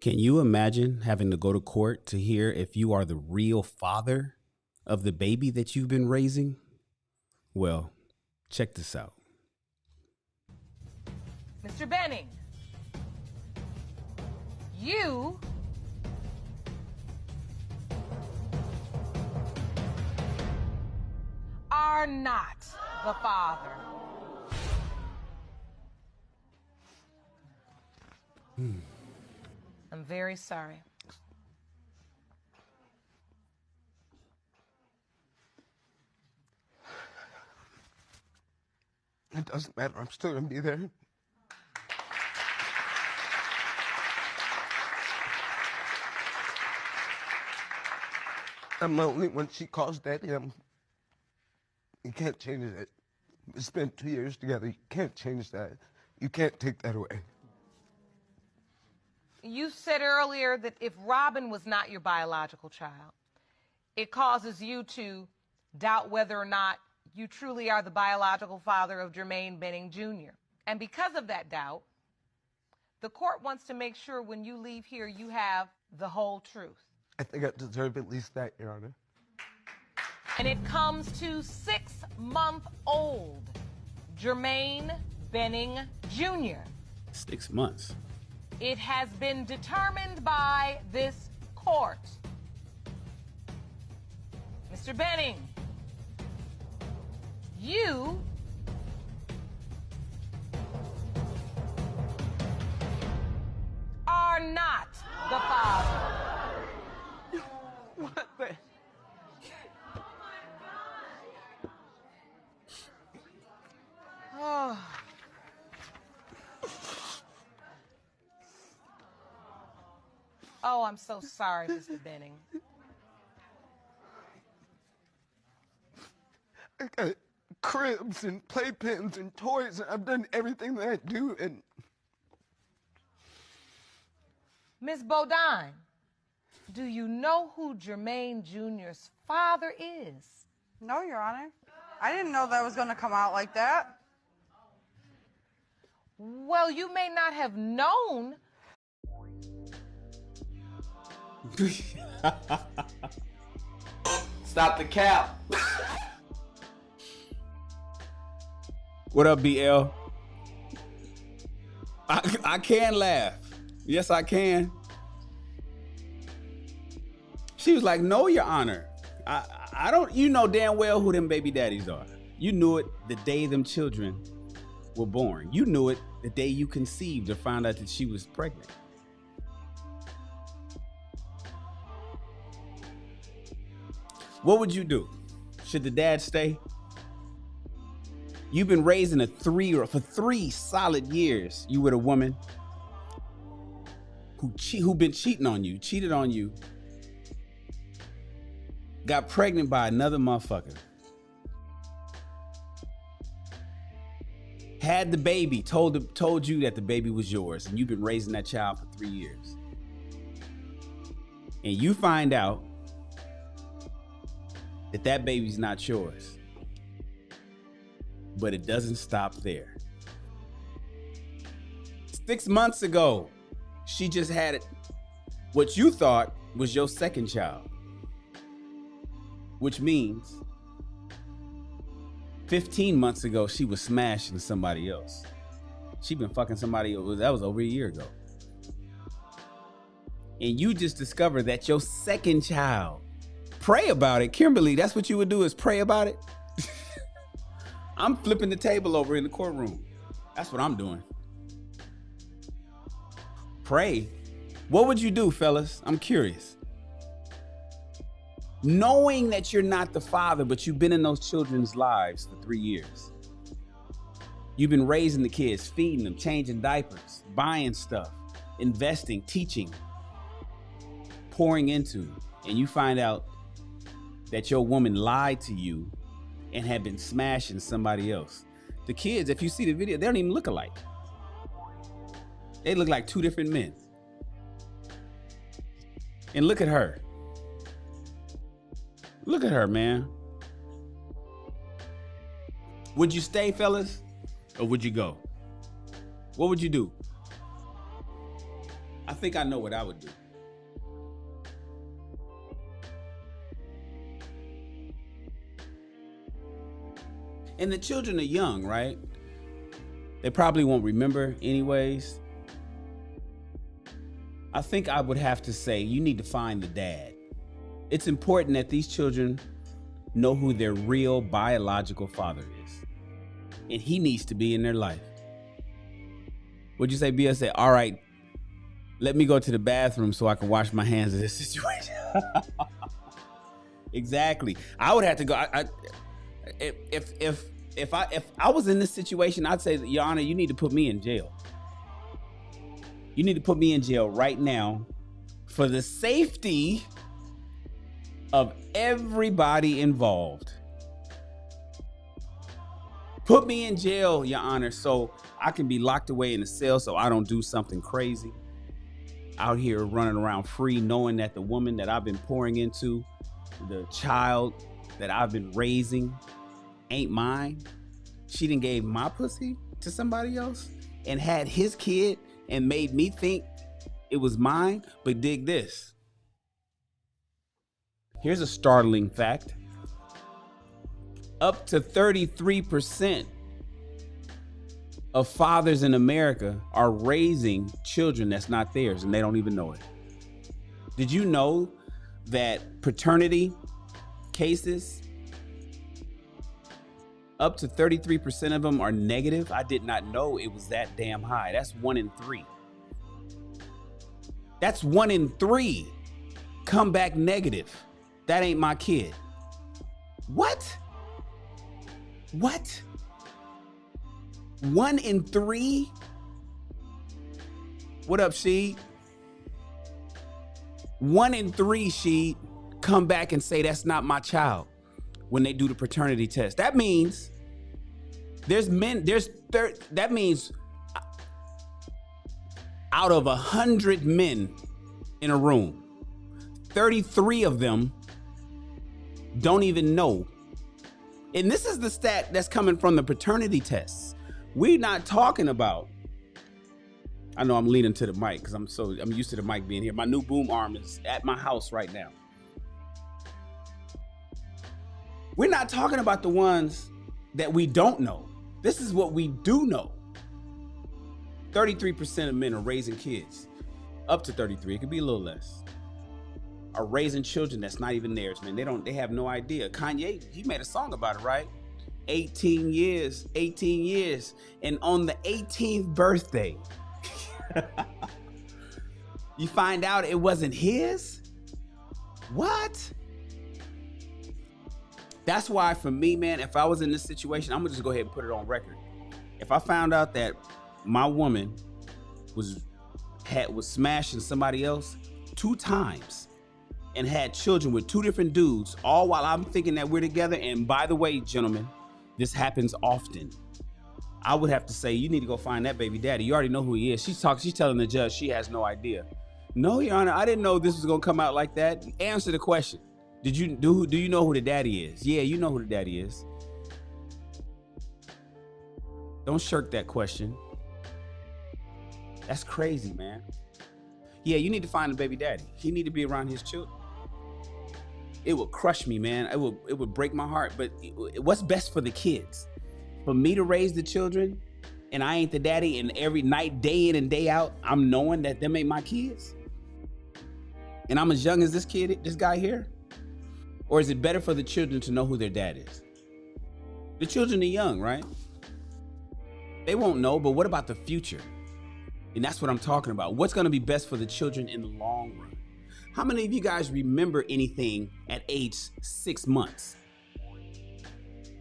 Can you imagine having to go to court to hear if you are the real father of the baby that you've been raising? Well, check this out. Mr. Benning, you are not the father. I'm very sorry. It doesn't matter. I'm still gonna be there. I'm lonely when she calls Daddy. You can't change it. We spent 2 years together. You can't change that. You can't take that away. You said earlier that if Robin was not your biological child, it causes you to doubt whether or not you truly are the biological father of Jermaine Benning Jr. And because of that doubt, the court wants to make sure when you leave here, you have the whole truth. I think I deserve at least that, Your Honor. And it comes to 6-month-old Jermaine Benning Jr. 6 months. It has been determined by this court. Mr. Benning, you are not the father. What the? Oh. Oh, I'm so sorry, Mr. Benning. I got cribs and playpens and toys, and I've done everything that I do, and... Miss Bodine, do you know who Jermaine Jr.'s father is? No, Your Honor. I didn't know that was going to come out like that. Well, you may not have known. Stop the cap. What up, BL? I can laugh. Yes, I can. She was like, no, Your Honor. I don't, you know damn well who them baby daddies are. You knew it the day them children were born. You knew it the day you conceived or found out that she was pregnant. What would you do? Should the dad stay? You've been raising for 3 solid years. You with a woman who been cheating on you, cheated on you, got pregnant by another motherfucker, had the baby, told you that the baby was yours, and you've been raising that child for 3 years. And you find out that that baby's not yours. But it doesn't stop there. 6 months ago, she just had it, what you thought was your second child. Which means 15 months ago, she was smashing somebody else. She been fucking somebody else. That was over a year ago. And you just discovered that your second child, pray about it. Kimberly, that's what you would do, is pray about it. I'm flipping the table over in the courtroom. That's what I'm doing. Pray. What would you do, fellas? I'm curious. Knowing that you're not the father, but you've been in those children's lives for 3 years. You've been raising the kids, feeding them, changing diapers, buying stuff, investing, teaching, pouring into, and you find out that your woman lied to you and had been smashing somebody else. The kids, if you see the video, they don't even look alike. They look like 2 different men. And look at her. Look at her, man. Would you stay, fellas? Or would you go? What would you do? I think I know what I would do. And the children are young, right? They probably won't remember anyways. I think I would have to say, you need to find the dad. It's important that these children know who their real biological father is. And he needs to be in their life. Would you say, Bia, say, all right, let me go to the bathroom so I can wash my hands of this situation? Exactly. I would have to go. If I was in this situation, I'd say, Your Honor, you need to put me in jail. You need to put me in jail right now for the safety of everybody involved. Put me in jail, Your Honor, so I can be locked away in a cell so I don't do something crazy. Out here running around free, knowing that the woman that I've been pouring into, the child that I've been raising, ain't mine. She done gave my pussy to somebody else and had his kid and made me think it was mine. But dig this. Here's a startling fact. Up to 33% of fathers in America are raising children that's not theirs and they don't even know it. Did you know that paternity cases, up to 33% of them are negative? I did not know it was that damn high. That's 1 in 3. That's 1 in 3 come back negative. That ain't my kid. What? What? 1 in 3? What up, Sheed? 1 in 3, Sheed, come back and say that's not my child when they do the paternity test. That means that means out of 100 men in a room, 33 of them don't even know. And this is the stat that's coming from the paternity tests. We're not talking about, I know I'm leaning to the mic because I'm used to the mic being here. My new boom arm is at my house right now. We're not talking about the ones that we don't know. This is what we do know. 33% of men are raising kids. Up to 33, it could be a little less. Are raising children that's not even theirs, man. They have no idea. Kanye, he made a song about it, right? 18 years. And on the 18th birthday, you find out it wasn't his? What? That's why for me, man, if I was in this situation, I'm gonna just go ahead and put it on record. If I found out that my woman was smashing somebody else 2 times and had children with 2 different dudes, all while I'm thinking that we're together, and by the way, gentlemen, this happens often, I would have to say, you need to go find that baby daddy. You already know who he is. She's telling the judge she has no idea. No, Your Honor, I didn't know this was gonna come out like that. Answer the question. Do you know who the daddy is? Yeah, you know who the daddy is. Don't shirk that question. That's crazy, man. Yeah, you need to find a baby daddy. He need to be around his children. It would crush me, man. It would break my heart. But what's best for the kids? For me to raise the children and I ain't the daddy, and every night, day in and day out, I'm knowing that them ain't my kids? And I'm as young as this guy here? Or is it better for the children to know who their dad is? The children are young, right? They won't know, but what about the future? And that's what I'm talking about. What's gonna be best for the children in the long run? How many of you guys remember anything at age 6 months?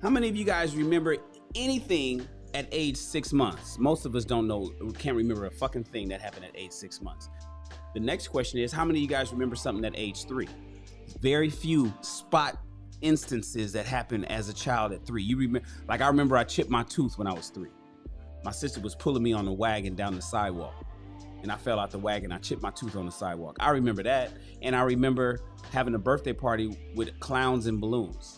How many of you guys remember anything at age 6 months? Most of us don't know, can't remember a fucking thing that happened at age 6 months. The next question is, how many of you guys remember something at age 3? Very few spot instances that happened as a child at 3. You remember, like I remember I chipped my tooth when I was 3. My sister was pulling me on the wagon down the sidewalk, and I fell out the wagon. I chipped my tooth on the sidewalk. I remember that, and I remember having a birthday party with clowns and balloons.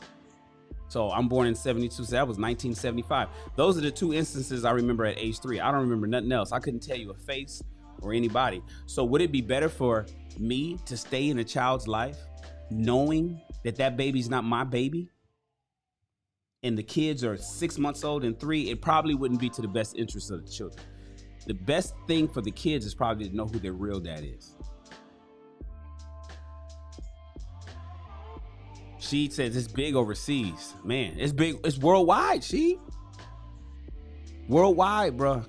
So I'm born in 72, so that was 1975. Those are the 2 instances I remember at age 3. I don't remember nothing else. I couldn't tell you a face or anybody. So would it be better for me to stay in a child's life knowing that that baby's not my baby, and the kids are 6 months old and 3? It probably wouldn't be to the best interest of the children. The best thing for the kids is probably to know who their real dad is. She says it's big overseas. Man, it's big. It's worldwide, worldwide, bro.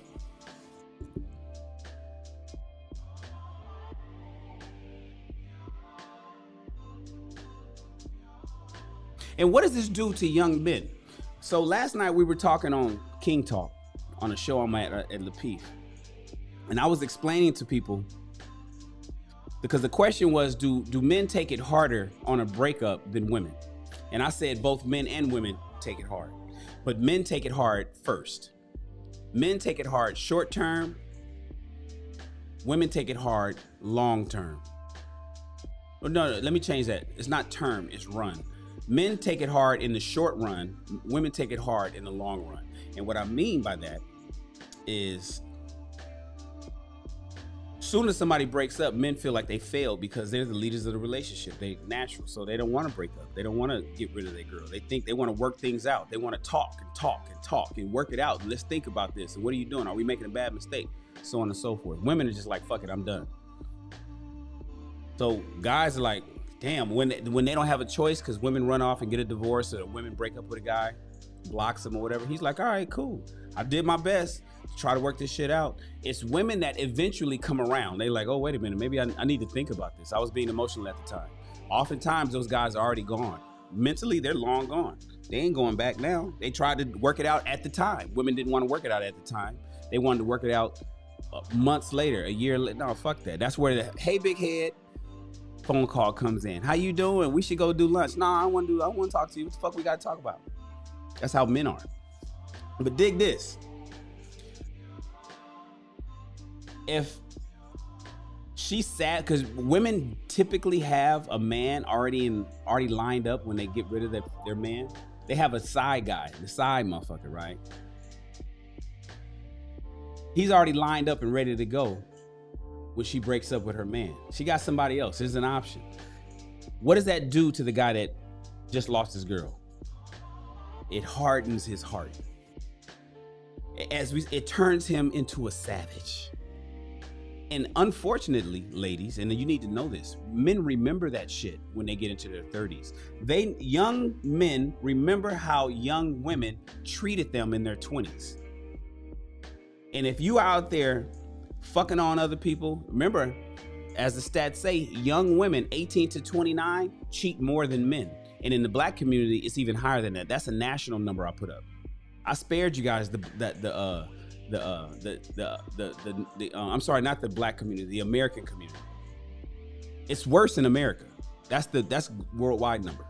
And what does this do to young men? So last night we were talking on King Talk on a show I'm at LAKESIA. And I was explaining to people, because the question was, do men take it harder on a breakup than women? And I said both men and women take it hard. But men take it hard first. Men take it hard short term. Women take it hard long term. Oh, no, let me change that. It's not term, it's run. Men take it hard in the short run. Women take it hard in the long run. And what I mean by that is, soon as somebody breaks up, men feel like they failed because they're the leaders of the relationship. They natural, so they don't want to break up. They don't want to get rid of their girl. They think they want to work things out. They want to talk and talk and talk and work it out. And let's think about this. And what are you doing? Are we making a bad mistake? So on and so forth. Women are just like, fuck it, I'm done. So guys are like, damn, when they don't have a choice, because women run off and get a divorce, or women break up with a guy, blocks him or whatever. He's like, all right, cool. I did my best to try to work this shit out. It's women that eventually come around. They like, oh, wait a minute, maybe I need to think about this. I was being emotional at the time. Oftentimes those guys are already gone. Mentally, they're long gone. They ain't going back now. They tried to work it out at the time. Women didn't want to work it out at the time. They wanted to work it out months later, a year later. No, fuck that. That's where the hey big head phone call comes in. How you doing? We should go do lunch. Nah, I want to talk to you. What the fuck we got to talk about? That's how men are. But dig this. If she's sad, because women typically have a man already lined up when they get rid of their man. They have a side guy, the side motherfucker, right? He's already lined up and ready to go when she breaks up with her man. She got somebody else. There's an option. What does that do to the guy that just lost his girl? It hardens his heart. It turns him into a savage. And unfortunately, ladies, and you need to know this, men remember that shit when they get into their 30s. Young men remember how young women treated them in their 20s. And if you out there fucking on other people, remember, as the stats say, young women 18 to 29 cheat more than men. And in the black community, it's even higher than that. That's a national number I put up. I spared you guys I'm sorry, not the black community, the American community. It's worse in America. That's worldwide number.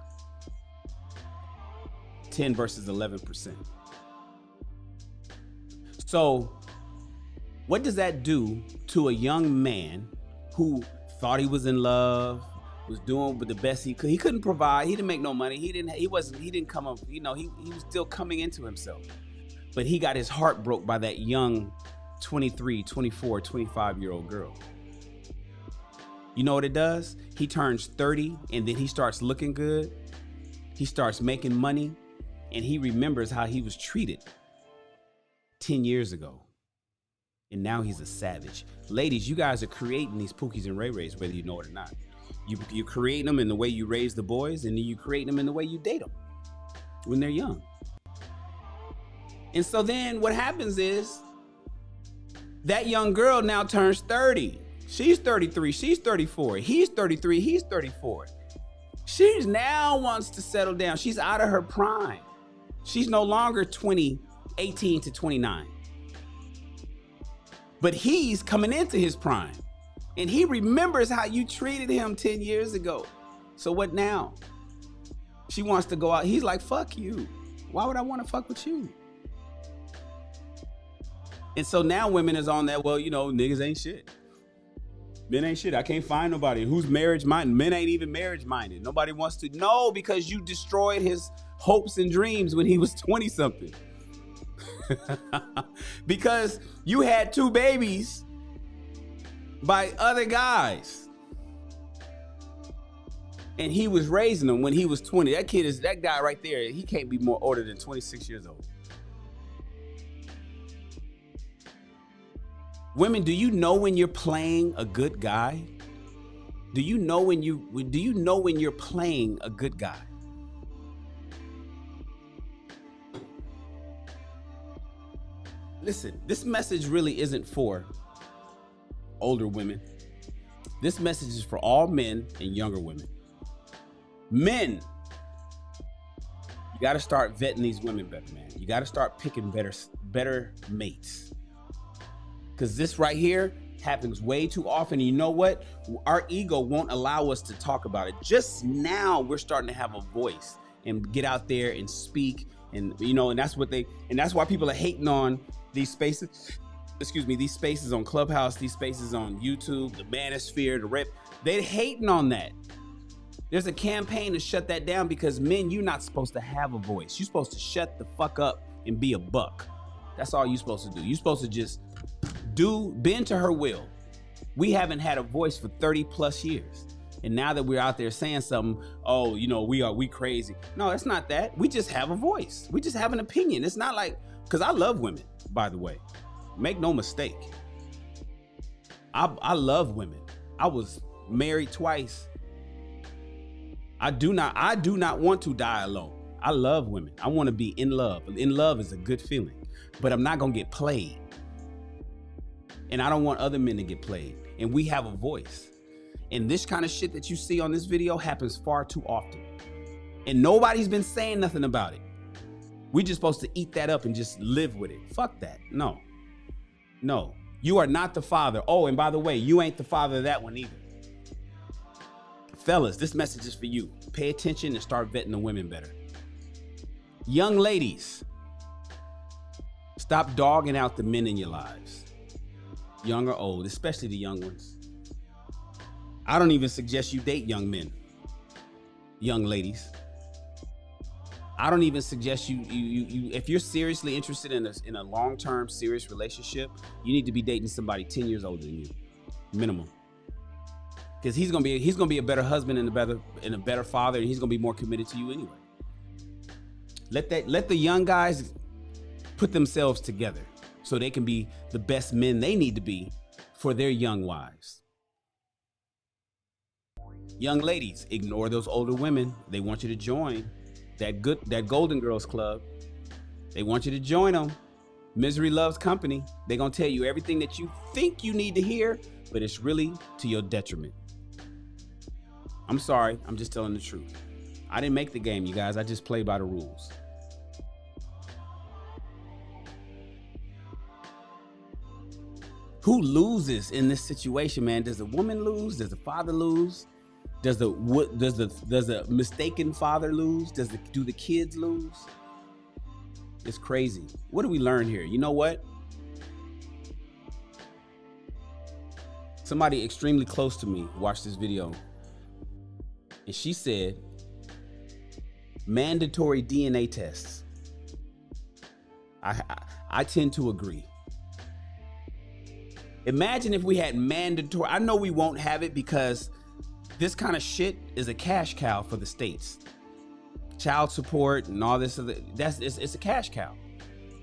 10 versus 11%. So what does that do to a young man who thought he was in love, was doing the best he could? He couldn't provide. He didn't make no money. He didn't come up, he was still coming into himself. But he got his heart broke by that young 23, 24, 25-year-old girl. You know what it does? He turns 30 and then he starts looking good. He starts making money and he remembers how he was treated 10 years ago. And now he's a savage. Ladies, you guys are creating these Pookies and Ray Rays, whether you know it or not. You're creating them in the way you raise the boys, and then you create them in the way you date them when they're young. And so then what happens is that young girl now turns 30. She's 33, she's 34. He's 33, he's 34. She now wants to settle down. She's out of her prime. She's no longer 18 to 29. But he's coming into his prime. And he remembers how you treated him 10 years ago. So what now? She wants to go out. He's like, fuck you. Why would I want to fuck with you? And so now women is on that, well, niggas ain't shit. Men ain't shit. I can't find nobody who's marriage minded. Men ain't even marriage minded. Nobody wants to. No, because you destroyed his hopes and dreams when he was 20 something. Because you had 2 babies by other guys. And he was raising them when he was 20. That guy right there, he can't be more older than 26 years old. Women, do you know when you're playing a good guy? Do you know when you're playing a good guy? Listen, this message really isn't for older women. This message is for all men and younger women. Men, you got to start vetting these women better, man. You got to start picking better mates. Because this right here happens way too often. And you know what? Our ego won't allow us to talk about it. Just now we're starting to have a voice and get out there and speak. And, you know, and that's why people are hating on these spaces. Excuse me, these spaces on Clubhouse, these spaces on YouTube, the Manosphere, the Rip. They're hating on that. There's a campaign to shut that down because men, you're not supposed to have a voice. You're supposed to shut the fuck up and be a buck. That's all you're supposed to do. You're supposed to just bend to her will. We haven't had a voice for 30 plus years. And now that we're out there saying something, oh, you know, we crazy. No, it's not that. We just have a voice. We just have an opinion. It's not like, because I love women, by the way. Make no mistake. I love women. I was married twice. I do not want to die alone. I love women. I want to be in love. In love is a good feeling, but I'm not going to get played. And I don't want other men to get played. And we have a voice. And this kind of shit that you see on this video happens far too often. And nobody's been saying nothing about it. We're just supposed to eat that up and just live with it. Fuck that. No. No. You are not the father. Oh, and by the way, you ain't the father of that one either. Fellas, this message is for you. Pay attention and start vetting the women better. Young ladies, stop dogging out the men in your lives. Young or old, especially the young ones. I don't even suggest you date young men. Young ladies. I don't even suggest you if you're seriously interested in a long-term serious relationship, you need to be dating somebody 10 years older than you, minimum. Because he's gonna be a better husband and a better father, and he's gonna be more committed to you anyway. Let the young guys put themselves together so they can be the best men they need to be for their young wives. Young ladies, ignore those older women. They want you to join that Golden Girls Club. They want you to join them. Misery loves company. They're gonna tell you everything that you think you need to hear, but it's really to your detriment. I'm sorry, I'm just telling the truth. I didn't make the game, you guys. I just play by the rules. Who loses in this situation, man? Does the woman lose? Does the father lose? Does the mistaken father lose? Do the kids lose? It's crazy. What do we learn here? You know what? Somebody extremely close to me watched this video, and she said, mandatory DNA tests. I tend to agree. Imagine if we had mandatory, I know we won't have it because this kind of shit is a cash cow for the states. Child support and all this other, it's a cash cow.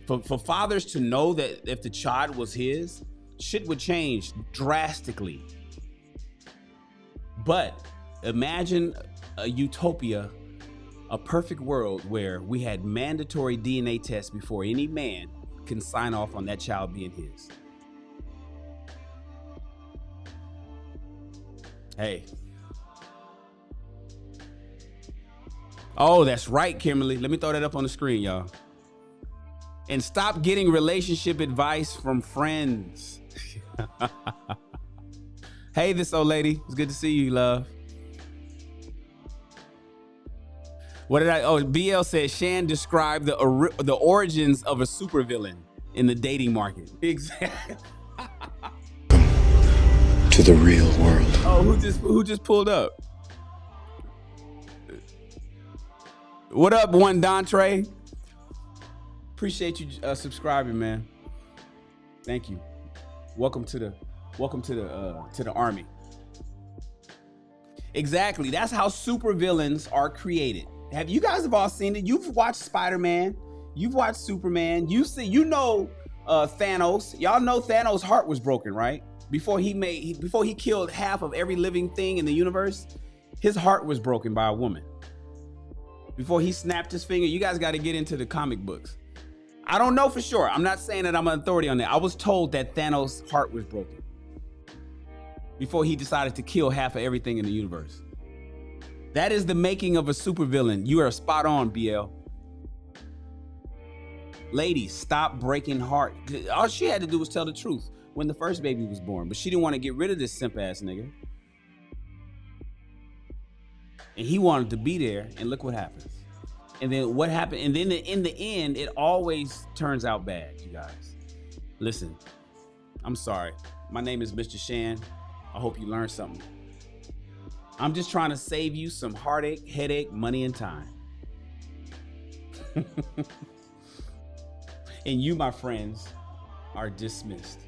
For fathers to know that if the child was his, shit would change drastically. But imagine a utopia, a perfect world where we had mandatory DNA tests before any man can sign off on that child being his. Hey. Oh, that's right, Kimberly. Let me throw that up on the screen, y'all. And stop getting relationship advice from friends. Hey, this old lady. It's good to see you, love. What did BL said, Shan described the origins of a supervillain in the dating market. Exactly. To the real world. Oh, who just pulled up? What up, one Dontre? Appreciate you subscribing, man. Thank you. Welcome to Welcome to the army. Exactly. That's how supervillains are created. Have you guys have all seen it? You've watched Spider-Man. You've watched Superman. You know Thanos. Y'all know Thanos' heart was broken, right? Before he killed half of every living thing in the universe, his heart was broken by a woman. Before he snapped his finger, you guys got to get into the comic books. I don't know for sure. I'm not saying that I'm an authority on that. I was told that Thanos' heart was broken before he decided to kill half of everything in the universe. That is the making of a supervillain. You are spot on, BL. Ladies, stop breaking heart. All she had to do was tell the truth when the first baby was born, but she didn't want to get rid of this simp ass nigga. And he wanted to be there, and look what happens. And then what happened? And then in the end, it always turns out bad, you guys. Listen, I'm sorry. My name is Mr. Shan. I hope you learned something. I'm just trying to save you some heartache, headache, money, and time. And you, my friends, are dismissed.